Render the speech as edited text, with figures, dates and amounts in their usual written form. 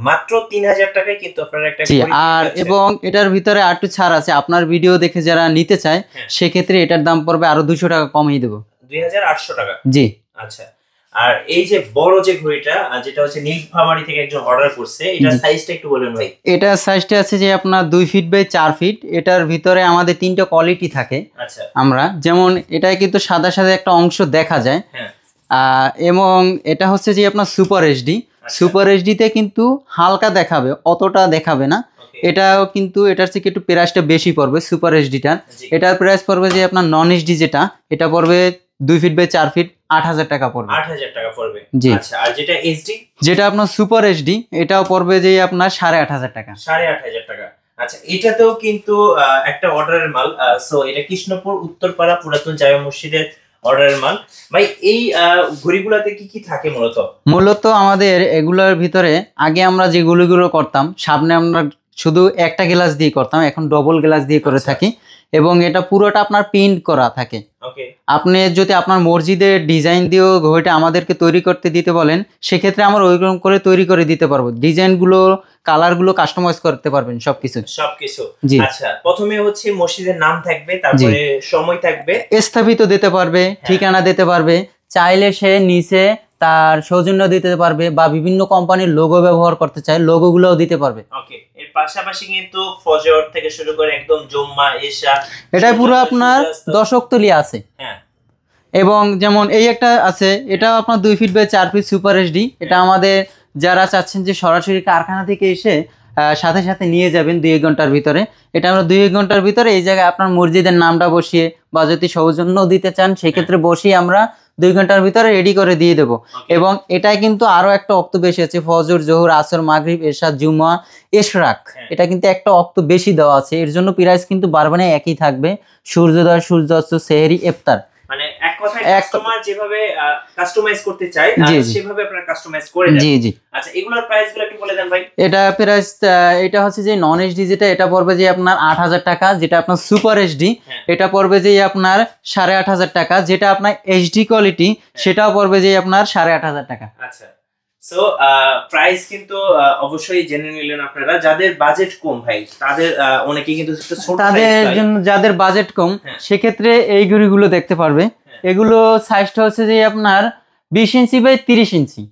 মাত্র 3000 টাকায় কিন্তু আপনারা একটা জি। ঘড়ি আর পাচ্ছেন। এবং এটার ভিতরে আর একটু ছাড় আছে, আপনার ভিডিও দেখে যারা নিতে চায় সেক্ষেত্রে এটার দাম পড়বে আরো 200 টাকা কমিয়ে দেবো, 2800 টাকা। জি। আচ্ছা, আর এই যে বড় যে ঘড়িটা যেটা হচ্ছে নীলফামারী থেকে একজন অর্ডার করছে, এটার সাইজটা একটু বলবেন ভাই। এটার সাইজটা আছে যে আপনার 2 ফিট বাই 4 ফিট। এটার ভিতরে আমাদের 3টা কোয়ালিটি থাকে। আচ্ছা, আমরা যেমন এটা কিন্তু সাদা সাদা একটা অংশ দেখা যায়, এবং এটা হচ্ছে যে আপনার সুপার এইচডি। সুপার এইচডিতে কিন্তু হালকা দেখাবে, অতটা দেখাবে না। এটাও কিন্তু এটার থেকে একটু প্রাইসটা বেশি পড়বে সুপার এইচডিটার। এটার প্রাইস পড়বে যে আপনার নন এইচডি যেটা, এটা পড়বে 2 ফিট বাই 4 ফিট 8000 টাকা পড়বে। 8000 টাকা পড়বে, জি। আচ্ছা, আর যেটা এইচডি, যেটা আপনার সুপার এইচডি, এটাও পড়বে যে আপনার 8500 টাকা। 8500 টাকা। আচ্ছা, এটাতেও কিন্তু একটা অর্ডারের মাল। সো এটা কৃষ্ণপুর উত্তরপাড়া পুরাতন জামে মসজিদের অর্ডারের মাল। ভাই এই ঘড়িগুলোতে কি কি থাকে মূলত? মূলত আমাদের এগুলোর ভিতরে আগে আমরা যে গুলো করতাম, সামনে আমরা শুধু একটা গ্লাস দিয়ে করতাম, এখন ডবল গ্লাস দিয়ে করে থাকি, এবং এটা পুরোটা আপনার প্রিন্ট করা থাকে। আপনি যদি আপনার মসজিদের ডিজাইন দিয়েও ঘড়িটা আমাদেরকে তৈরি করতে দিতে বলেন, সেক্ষেত্রে আমরা ওইরকম করে তৈরি করে দিতে পারবো। ডিজাইনগুলো, কালারগুলো কাস্টমাইজ করতে পারবেন সবকিছু। জি। আচ্ছা, প্রথমে হচ্ছে মসজিদের নাম থাকবে, তারপরে সময় থাকবে, স্থাপিত দিতে পারবে, ঠিকানা দিতে পারবে, চাইলে সে নিচে তার সৌজন্য দিতে পারবে, বা বিভিন্ন কোম্পানির লোগো ব্যবহার করতে চায় লোগোগুলোও দিতে পারবে। ওকে, এর পাশাপাশি কিন্তু ফজর থেকে শুরু করে একদম জুম্মা, ইশা, এটা পুরো আপনার 10 ওয়াক্তলি আছে। এবং যেমন এই একটা আছে, এটাও আপনার 2 feet by 4 feet super HD. এটা আমাদের যারা চাচ্ছেন যে সরাসরি কারখানা থেকে এসে সাথে সাথে নিয়ে যাবেন 2-1 ঘন্টার ভিতরে, এটা আমরা 2-1 ঘন্টার ভিতরে এই জায়গায় আপনার মসজিদের নামটা বসিয়ে, বা যদি সৌজন্য দিতে চান সেক্ষেত্রে বসিয়ে আমরা 2 ঘন্টার ভিতরে রেডি করে দিয়ে দেবো। এবং এটাই কিন্তু আরো একটা অক্ত বেশি আছে, ফজর, জোহর, আসর, মাগরিব, এশা, জুমা, ইশরাক, এটা কিন্তু একটা অক্ত বেশি দেওয়া আছে। এর জন্য প্রাইস কিন্তু বারবার একই থাকবে, সূর্যোদয়, সূর্যাস্ত, সেহরি, ইফতার। মানে এক কথায় কাস্টমার যেভাবে কাস্টমাইজ করতে চায় সেভাবে আপনারা কাস্টমাইজ করে দেন। জি জি। আচ্ছা, এগুলোর প্রাইসগুলো একটু বলে দেন ভাই। এটা প্রাইস, এটা হচ্ছে যে নন এইচডি যেটা, এটা পড়বে যে আপনার 8000 টাকা। যেটা আপনার সুপার এইচডি, এটা পড়বে যে আপনার 8500 টাকা। যেটা আপনার এইচডি কোয়ালিটি, সেটাও পড়বে যে আপনার 8500 টাকা। আচ্ছা, সো প্রাইস কিন্তু অবশ্যই জেনে নিলেন আপনারা। যাদের বাজেট কম ভাই, তাদের অনেকেই কিন্তু ছোট, তাদের জন্য যাদের বাজেট কম, সেক্ষেত্রে এই ঘড়িগুলো দেখতে পারবে। এগুলো সাইজটা হচ্ছে যে আপনার 20 ইঞ্চি বাই 30 ইঞ্চি।